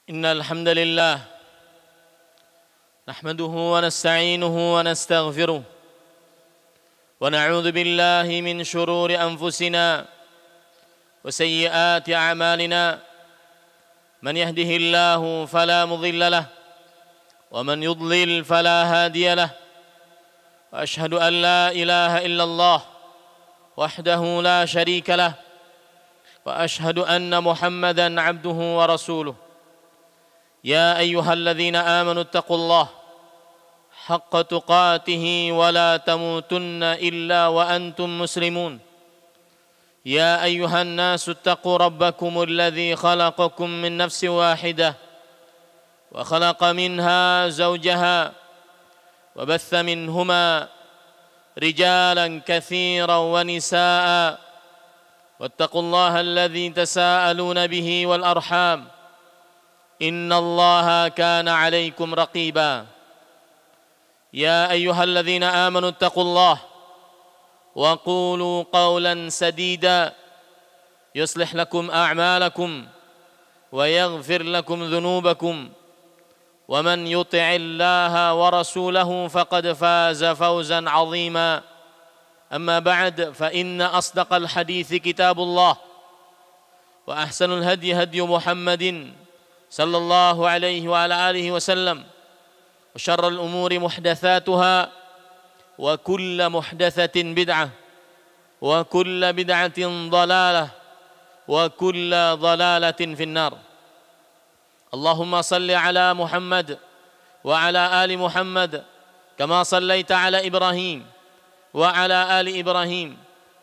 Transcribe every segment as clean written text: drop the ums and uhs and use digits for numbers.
إن الحمد لله نحمده ونستعينه ونستغفره ونعوذ بالله من شرور أنفسنا وسيئات أعمالنا من يهده الله فلا مضل له ومن يضلل فلا هادي له وأشهد أن لا إله إلا الله وحده لا شريك له وأشهد أن محمدًا عبده ورسوله يا أيها الذين آمنوا اتقوا الله حق تقاته ولا تموتن إلا وأنتم مسلمون يا أيها الناس اتقوا ربكم الذي خلقكم من نفس واحدة وخلق منها زوجها وبث منهما رجالا كثيرا ونساء واتقوا الله الذي تساءلون به والأرحام إن الله كان عليكم رقيبا يا أيها الذين آمنوا اتقوا الله وقولوا قولا سديدا يصلح لكم أعمالكم ويغفر لكم ذنوبكم ومن يطع الله ورسوله فقد فاز فوزا عظيما أما بعد فإن أصدق الحديث كتاب الله وأحسن الهدي هدي محمد صلى الله عليه وعلى آله وسلم وشر الأمور محدثاتها وكل محدثة بدعة وكل بدعة ضلالة وكل ضلالة في النار اللهم صل على محمد وعلى آل محمد كما صليت على إبراهيم وعلى آل إبراهيم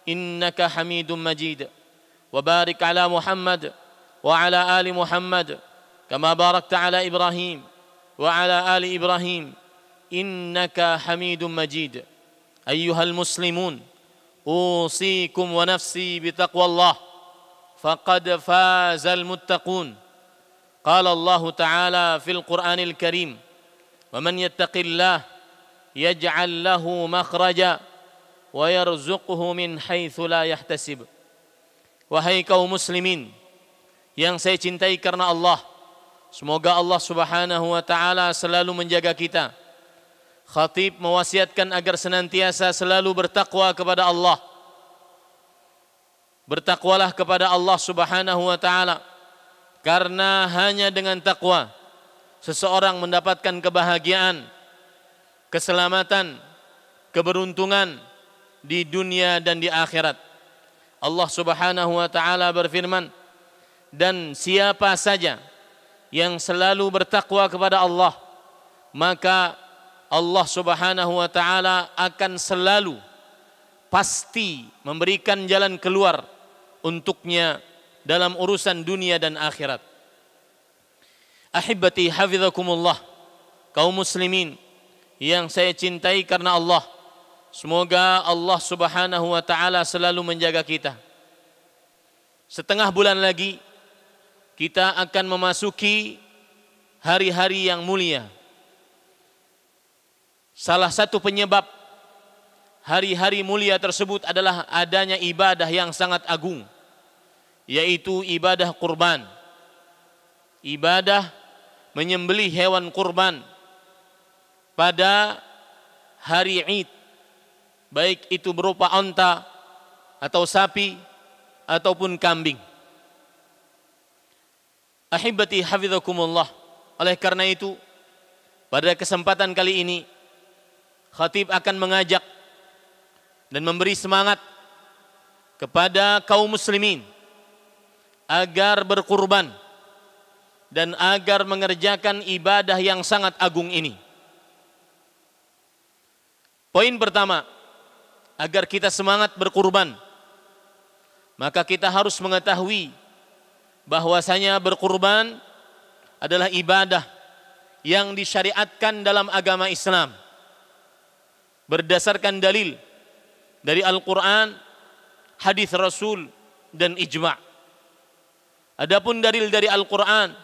إنك حميد مجيد وبارك على محمد وعلى آل محمد كما باركت على إبراهيم وعلى آل إبراهيم إنك حميد مجيد أيها المسلمون أوصيكم ونفسي بتقوى الله فقد فاز المتقون قال الله تعالى في القرآن الكريم ومن يتق الله يجعل له مخرجا ويرزقه من حيث لا يحتسب. Wahai kaum muslimin yang saya cintai karena Allah, semoga Allah Subhanahu wa taala selalu menjaga kita. Khatib mewasiatkan agar senantiasa selalu bertakwa kepada Allah. Bertakwalah kepada Allah Subhanahu wa taala, karena hanya dengan takwa seseorang mendapatkan kebahagiaan, keselamatan, keberuntungan di dunia dan di akhirat. Allah Subhanahu wa taala berfirman, dan siapa saja yang selalu bertakwa kepada Allah, maka Allah Subhanahu wa taala akan selalu pasti memberikan jalan keluar untuknya dalam urusan dunia dan akhirat. Ahibbati hafizakumullah, kaum muslimin yang saya cintai karena Allah, semoga Allah Subhanahu wa taala selalu menjaga kita. Setengah bulan lagi kita akan memasuki hari-hari yang mulia. Salah satu penyebab hari-hari mulia tersebut adalah adanya ibadah yang sangat agung, yaitu ibadah kurban. Ibadah menyembelih hewan kurban pada hari Id, baik itu berupa onta atau sapi ataupun kambing. Ahibati hafizakumullah, oleh karena itu pada kesempatan kali ini khatib akan mengajak dan memberi semangat kepada kaum muslimin agar berkurban dan agar mengerjakan ibadah yang sangat agung ini. Poin pertama, agar kita semangat berkurban, maka kita harus mengetahui bahwasanya berkurban adalah ibadah yang disyariatkan dalam agama Islam berdasarkan dalil dari Al-Quran, hadis Rasul, dan ijma'. Adapun dalil dari Al-Quran,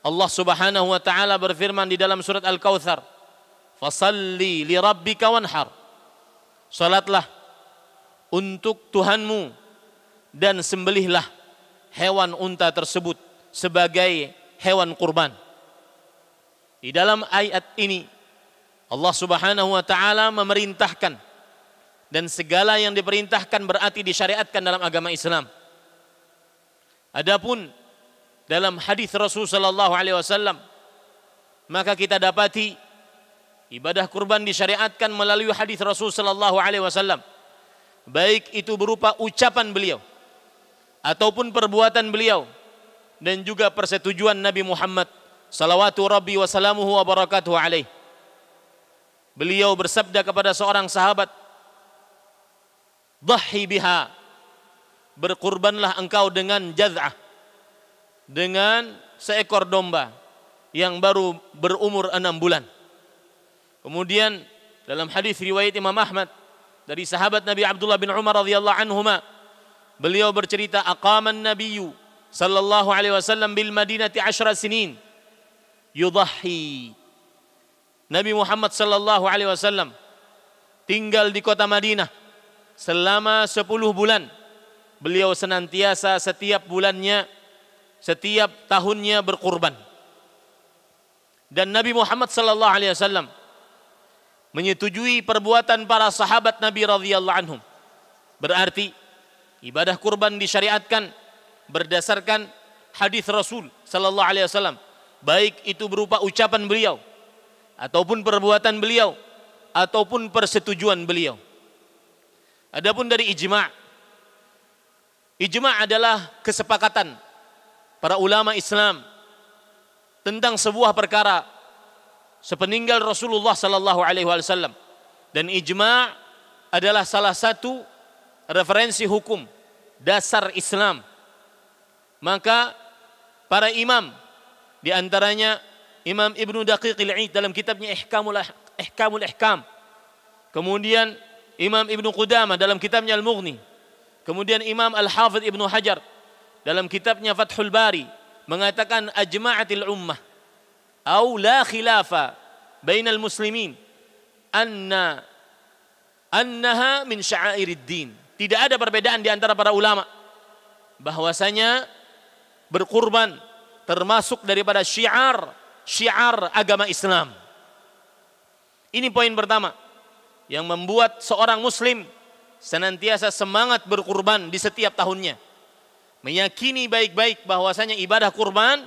Allah Subhanahu wa taala berfirman di dalam surat Al-Kautsar, "Fasalli li rabbika wanhar." Salatlah untuk Tuhanmu dan sembelihlah hewan unta tersebut sebagai hewan kurban. Di dalam ayat ini Allah Subhanahu wa taala memerintahkan, dan segala yang diperintahkan berarti disyariatkan dalam agama Islam. Adapun dalam hadis Rasul sallallahu alaihi wasallam, maka kita dapati ibadah kurban disyariatkan melalui hadis Rasul sallallahu alaihi wasallam, baik itu berupa ucapan beliau ataupun perbuatan beliau, dan juga persetujuan Nabi Muhammad salawatu rabbi wa salamuhu wa barakatuhu alaih. Beliau bersabda kepada seorang sahabat, "Dhahi biha," berkurbanlah engkau dengan jaz'ah, dengan seekor domba yang baru berumur 6 bulan. Kemudian dalam hadis riwayat Imam Ahmad dari sahabat Nabi Abdullah bin Umar radhiyallahu anhuma, beliau bercerita, aqaman nabiyyu sallallahu alaihi wasallam bil madinati 10 sinin yudhahi. Nabi Muhammad sallallahu alaihi wasallam tinggal di kota Madinah selama 10 bulan. Beliau senantiasa setiap bulannya, setiap tahunnya berkurban. Dan Nabi Muhammad sallallahu alaihi wasallam menyetujui perbuatan para sahabat Nabi radhiyallahu anhum. Berarti ibadah kurban disyariatkan berdasarkan hadis Rasul sallallahu alaihi wasallam, baik itu berupa ucapan beliau ataupun perbuatan beliau ataupun persetujuan beliau. Adapun dari ijma', ijma' adalah kesepakatan para ulama Islam tentang sebuah perkara sepeninggal Rasulullah sallallahu alaihi wasallam, dan ijma' adalah salah satu referensi hukum dasar Islam. Maka para imam, di antaranya Imam Ibnu Daqiqil Id dalam kitabnya Ihkamul Ihkam, kemudian Imam Ibnu Qudamah dalam kitabnya Al-Mughni, kemudian Imam Al-Hafidh Ibnu Hajar dalam kitabnya Fathul Bari mengatakan ajma'atil ummah au la khilafa bainal muslimin annaha min sya'airid din. Tidak ada perbedaan di antara para ulama bahwasanya berkurban termasuk daripada syiar agama Islam. Ini poin pertama yang membuat seorang muslim senantiasa semangat berkurban di setiap tahunnya. Meyakini baik-baik bahwasanya ibadah kurban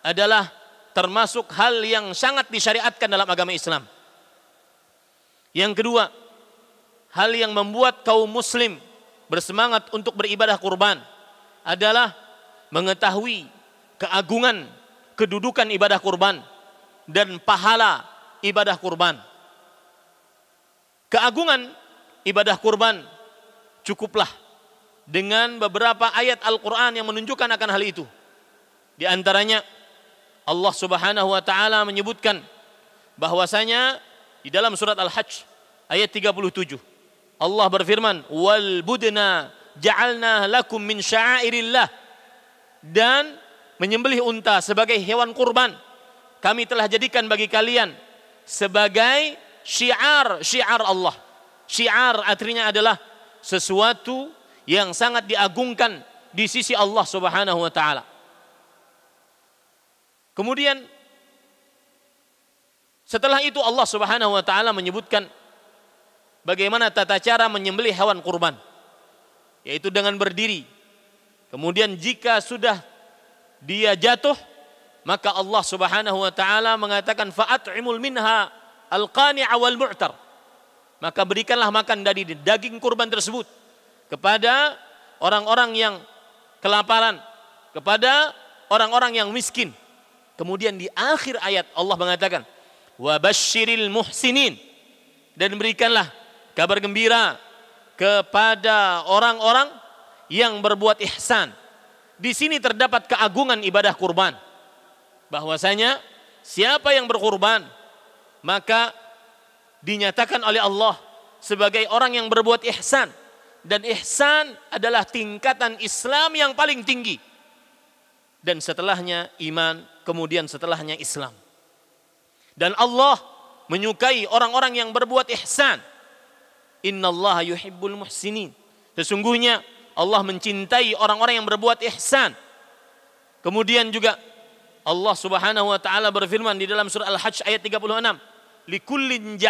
adalah termasuk hal yang sangat disyariatkan dalam agama Islam. Yang kedua, hal yang membuat kaum muslim bersemangat untuk beribadah kurban adalah mengetahui keagungan kedudukan ibadah kurban dan pahala ibadah kurban. Keagungan ibadah kurban cukuplah dengan beberapa ayat Al-Quran yang menunjukkan akan hal itu. Di antaranya Allah Subhanahu wa taala menyebutkan bahwasanya di dalam surat Al-Hajj ayat 37 Allah berfirman, "Wal budna ja'alna lakum min sya'airillah," dan menyembelih unta sebagai hewan kurban kami telah jadikan bagi kalian sebagai syiar Allah. Syiar artinya adalah sesuatu yang sangat diagungkan di sisi Allah Subhanahu wa taala. Kemudian setelah itu Allah Subhanahu wa taala menyebutkan bagaimana tata cara menyembelih hewan kurban, yaitu dengan berdiri. Kemudian jika sudah dia jatuh, maka Allah Subhanahu wa taala mengatakan fa'at'imul minha al-qani'a wal mu'tar. Maka berikanlah makan dari daging kurban tersebut kepada orang-orang yang kelaparan, kepada orang-orang yang miskin. Kemudian di akhir ayat Allah mengatakan wa basyiril muhsinin, dan berikanlah kabar gembira kepada orang-orang yang berbuat ihsan. Di sini terdapat keagungan ibadah kurban, bahwasanya siapa yang berkurban maka dinyatakan oleh Allah sebagai orang yang berbuat ihsan, dan ihsan adalah tingkatan Islam yang paling tinggi, dan setelahnya iman, kemudian setelahnya Islam. Dan Allah menyukai orang-orang yang berbuat ihsan. Innallaha yuhibbul muhsinin. Sesungguhnya Allah mencintai orang-orang yang berbuat ihsan. Kemudian juga Allah Subhanahu wa taala berfirman di dalam surah Al-Hajj ayat 36, likullin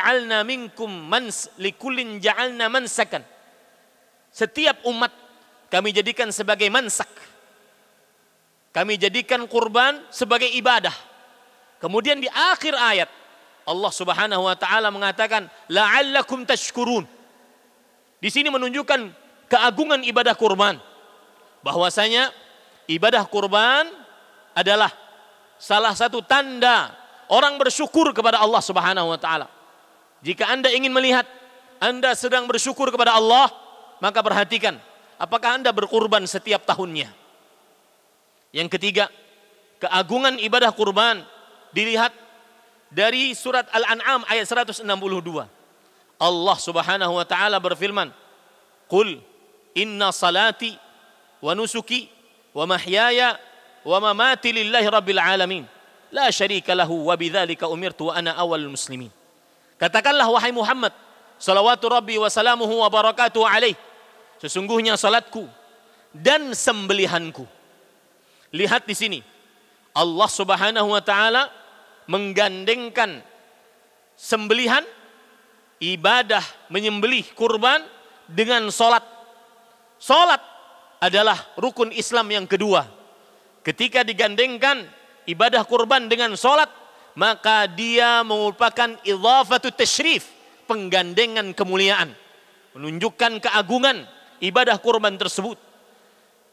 ja'alna mansakan. Setiap umat kami jadikan sebagai mansak. Kami jadikan kurban sebagai ibadah. Kemudian di akhir ayat Allah Subhanahu wa taala mengatakan la'allakum tashkurun. Di sini menunjukkan keagungan ibadah kurban. Bahwasanya ibadah kurban adalah salah satu tanda orang bersyukur kepada Allah Subhanahu wa taala. Jika Anda ingin melihat Anda sedang bersyukur kepada Allah, maka perhatikan apakah Anda berkurban setiap tahunnya. Yang ketiga, keagungan ibadah kurban dilihat dari surat Al-An'am ayat 162. Allah Subhanahu wa taala berfirman, "Qul inna salati wa nusuki wa mahyaya wa mamati lillahi rabbil alamin la syarika lahu wa bidzalika umirtu wa ana awwalul muslimin." Katakanlah wahai Muhammad salawatu rabbi wa salamuhu wa barakatuhu alaih, sesungguhnya salatku dan sembelihanku. Lihat di sini Allah Subhanahu wa taala menggandengkan sembelihan, ibadah menyembelih kurban dengan salat. Salat adalah rukun Islam yang kedua. Ketika digandengkan ibadah kurban dengan salat, maka dia merupakan idhafatu tasyrif, penggandengan kemuliaan, menunjukkan keagungan ibadah kurban tersebut.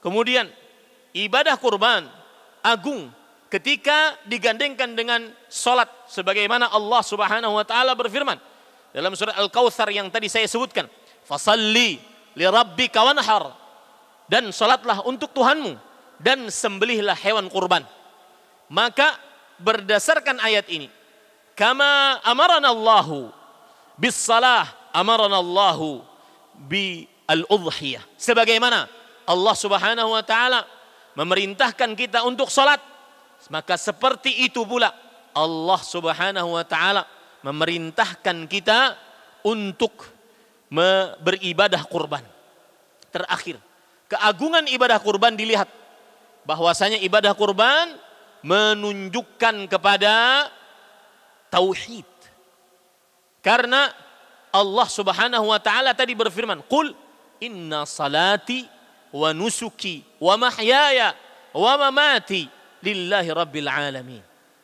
Kemudian ibadah kurban agung ketika digandengkan dengan salat, sebagaimana Allah Subhanahu wa taala berfirman dalam surah Al-Kautsar yang tadi saya sebutkan, fasalli li rabbika wanhar, dan salatlah untuk Tuhanmu dan sembelihlah hewan kurban. Maka berdasarkan ayat ini, kama amarana Allahu bis salah amarana Allahu bi al-udhiyah, sebagaimana Allah Subhanahu wa taala memerintahkan kita untuk salat, maka seperti itu pula Allah Subhanahu wa taala memerintahkan kita untuk beribadah kurban. Terakhir, keagungan ibadah kurban dilihat bahwasanya ibadah kurban menunjukkan kepada tauhid. Karena Allah Subhanahu wa taala tadi berfirman, "Qul inna salati wa nusuki wa mahyaya wa mamati lillahi rabbil alamin."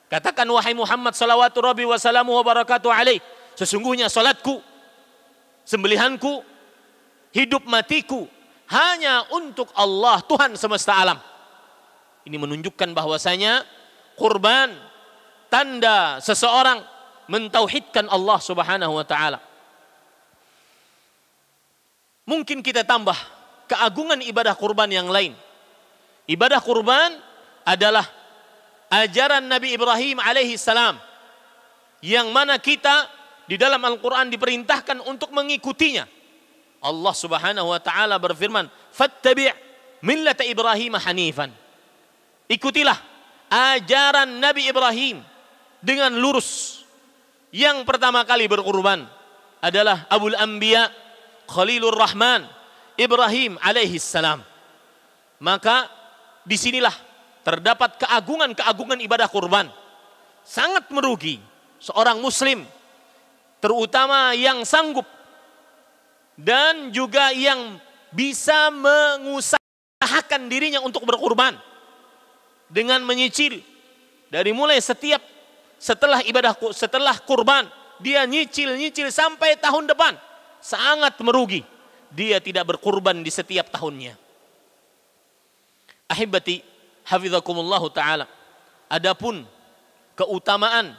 Katakan wahai Muhammad salawatu rabbi wa salamuhu wa barakatuh alaih, sesungguhnya salatku, sembelihanku, hidup matiku hanya untuk Allah Tuhan semesta alam. Ini menunjukkan bahwasanya kurban tanda seseorang mentauhidkan Allah Subhanahu wa taala. Mungkin kita tambah keagungan ibadah kurban yang lain. Ibadah kurban adalah ajaran Nabi Ibrahim alaihi salam, yang mana kita di dalam Al-Quran diperintahkan untuk mengikutinya. Allah Subhanahu wa taala berfirman, "Fattabi' millata Ibrahim hanifan." Ikutilah ajaran Nabi Ibrahim dengan lurus. Yang pertama kali berkurban adalah Abul Anbiya Khalilur Rahman Ibrahim alaihi salam. Maka disinilah terdapat keagungan-keagungan ibadah kurban. Sangat merugi seorang muslim, terutama yang sanggup dan juga yang bisa mengusahakan dirinya untuk berkurban dengan menyicil dari mulai setelah kurban, dia nyicil sampai tahun depan. Sangat merugi dia tidak berkurban di setiap tahunnya. Ahibati hafizakumullah taala, adapun keutamaan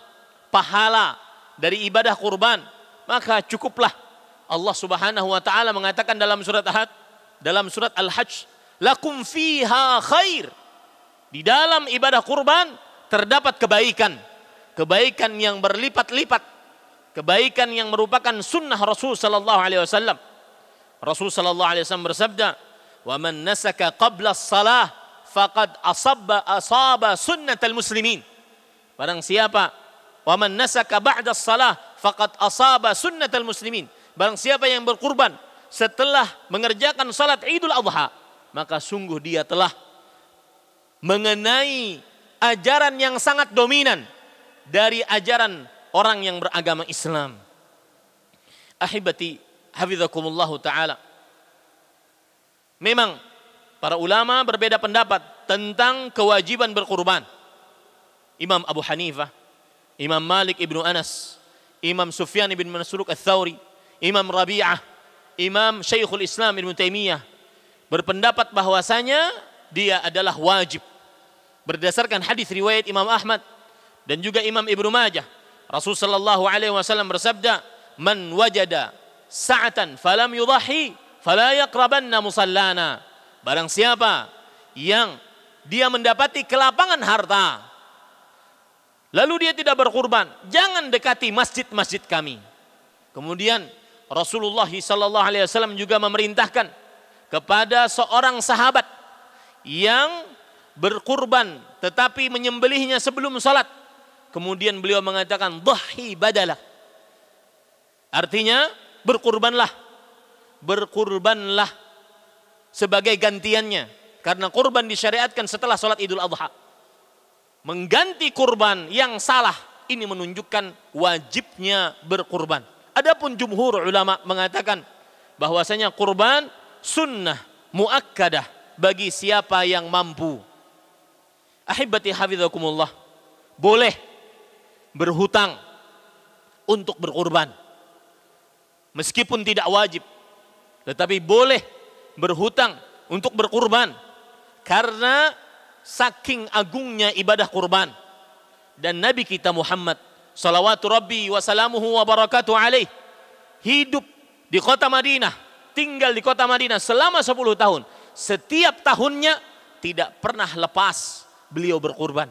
pahala dari ibadah kurban, maka cukuplah Allah Subhanahu wa taala mengatakan dalam surat Al-Hajj, lakum fiha khair. Di dalam ibadah kurban terdapat kebaikan yang berlipat-lipat, kebaikan yang merupakan sunnah Rasul sallallahu alaihi wasallam. Rasul sallallahu alaihi wasallam bersabda, "Wa man nasaka qabla as-salah faqad asaba sunnatal muslimin." Barang siapa, "Wa man nasaka ba'da as-salah faqad asaba sunnatal muslimin." Barang siapa yang berkurban setelah mengerjakan salat Idul Adha, maka sungguh dia telah mengenai ajaran yang sangat dominan dari ajaran orang yang beragama Islam. Ahibati hafizakumullahu ta'ala. Memang para ulama berbeda pendapat tentang kewajiban berkurban. Imam Abu Hanifah, Imam Malik ibnu Anas, Imam Sufyan ibn Masruq al-Thawri, Imam Rabi'ah, Imam Syekhul Islam Ibn Taimiyah berpendapat bahwasanya dia adalah wajib. Berdasarkan hadis riwayat Imam Ahmad dan juga Imam Ibnu Majah, Rasul sallallahu alaihi wasallam bersabda, "Man wajada sa'atan falam yudhahi fala yaqrabanna musallana." Barang siapa yang dia mendapati kelapangan harta lalu dia tidak berkurban, jangan dekati masjid-masjid kami. Kemudian Rasulullah sallallahu alaihi wasallam juga memerintahkan kepada seorang sahabat yang berkurban tetapi menyembelihnya sebelum salat. Kemudian beliau mengatakan dhahi badalah. Artinya berkurbanlah sebagai gantiannya, karena kurban disyariatkan setelah salat Idul Adha. Mengganti kurban yang salah ini menunjukkan wajibnya berkurban. Adapun jumhur ulama mengatakan bahwasanya kurban sunnah muakkadah bagi siapa yang mampu. Ahibati hafizakumullah, boleh berhutang untuk berkurban. Meskipun tidak wajib, tetapi boleh berhutang untuk berkurban karena saking agungnya ibadah kurban. Dan Nabi kita Muhammad salawatu Rabbi wa salamuhu wa barakatuh alaih hidup di kota Madinah, tinggal di kota Madinah selama 10 tahun. Setiap tahunnya tidak pernah lepas beliau berkurban.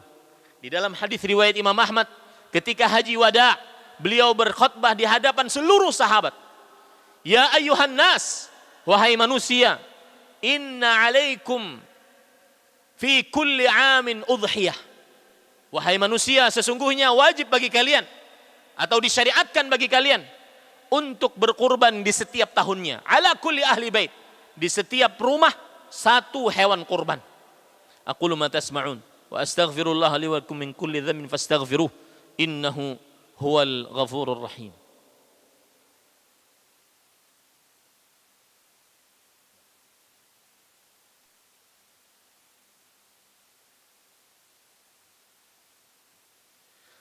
Di dalam hadis riwayat Imam Ahmad, ketika haji wada, beliau berkhutbah di hadapan seluruh sahabat. Ya ayyuhan nas, wahai manusia, inna alaikum fi kulli amin udhiyah. Wahai manusia, sesungguhnya wajib bagi kalian atau disyariatkan bagi kalian untuk berkurban di setiap tahunnya. Ala kulli ahli bait, di setiap rumah satu hewan kurban. Aqulu ma tasma'un wa astaghfirullah li wa lakum min kulli dhanbin fastaghfiruh innahu huwal ghafurur rahim.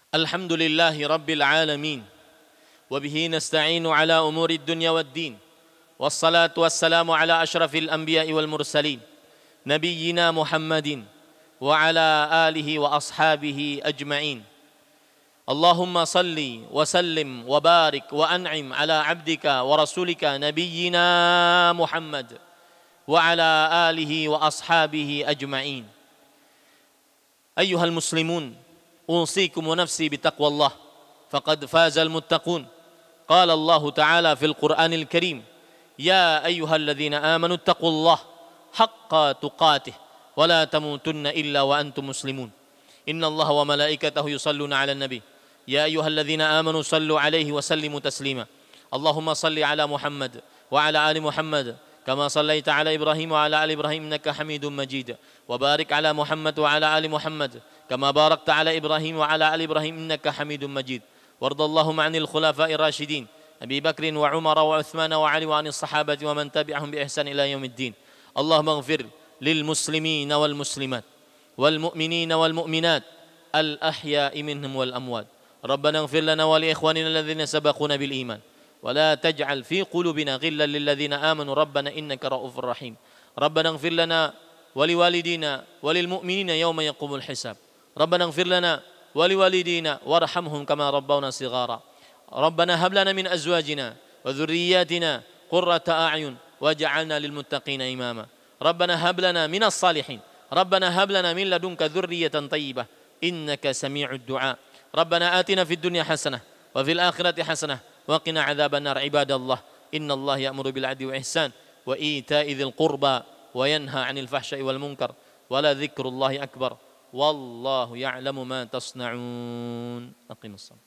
Alhamdulillahi Rabbil Alamin wa bihi nasta'inu ala umuri dunya wad din wassalatu wassalamu ala ashrafil anbiya'i wal mursalin nabiyyina Muhammadin wa ala alihi wa ashabihi ajma'in. Allahumma salli wa sallim wa barik wa an'im ala abdika wa rasulika nabiyyina Muhammad wa ala alihi wa ashabihi ajma'in. Ayyuhal muslimun, أوصيكم ونفسي بتقوى الله فقد فاز المتقون. قال الله تعالى في القرآن الكريم يا أيها الذين آمنوا اتقوا الله حق تقاته ولا تموتن إلا وأنتم مسلمون. إن الله وملائكته يصلون على النبي يا أيها الذين آمنوا صلوا عليه وسلموا تسليما. اللهم صل على محمد وعلى آل محمد كما صليت على إبراهيم وعلى آل إبراهيم إنك حميد مجيد وبارك على محمد وعلى آل محمد كما باركت على إبراهيم وعلى آل إبراهيم إنك حميد مجيد. وارض اللهم عن الخلفاء الراشدين أبي بكر وعمر وعثمان وعلي وعن الصحابة ومن تبعهم بإحسان إلى يوم الدين. اللهم اغفر للمسلمين والمسلمات والمؤمنين والمؤمنات الأحياء منهم والأموات. ربنا اغفر لنا ولإخواننا الذين سبقونا بالإيمان ولا تجعل في قلوبنا غلا للذين آمنوا ربنا إنك رؤوف رحيم. ربنا اغفر لنا ولوالدينا وللمؤمنين يوم يقوم الحساب. ربنا اغفر لنا ولوالدينا وارحمهم كما ربونا صغارا. ربنا هب لنا من أزواجنا وذرياتنا قرة أعين واجعلنا للمتقين إماما. ربنا هب لنا من الصالحين. ربنا هب لنا من لدنك ذرية طيبة إنك سميع الدعاء. ربنا آتنا في الدنيا حسنة وفي الآخرة حسنة وقنا عذاب النار. عباد الله إن الله يأمر بالعدل والإحسان وإيتاء ذي القربى وينهى عن الفحشاء والمنكر ولذكر الله أكبر والله يعلم ما تصنعون. أقم الصلاة.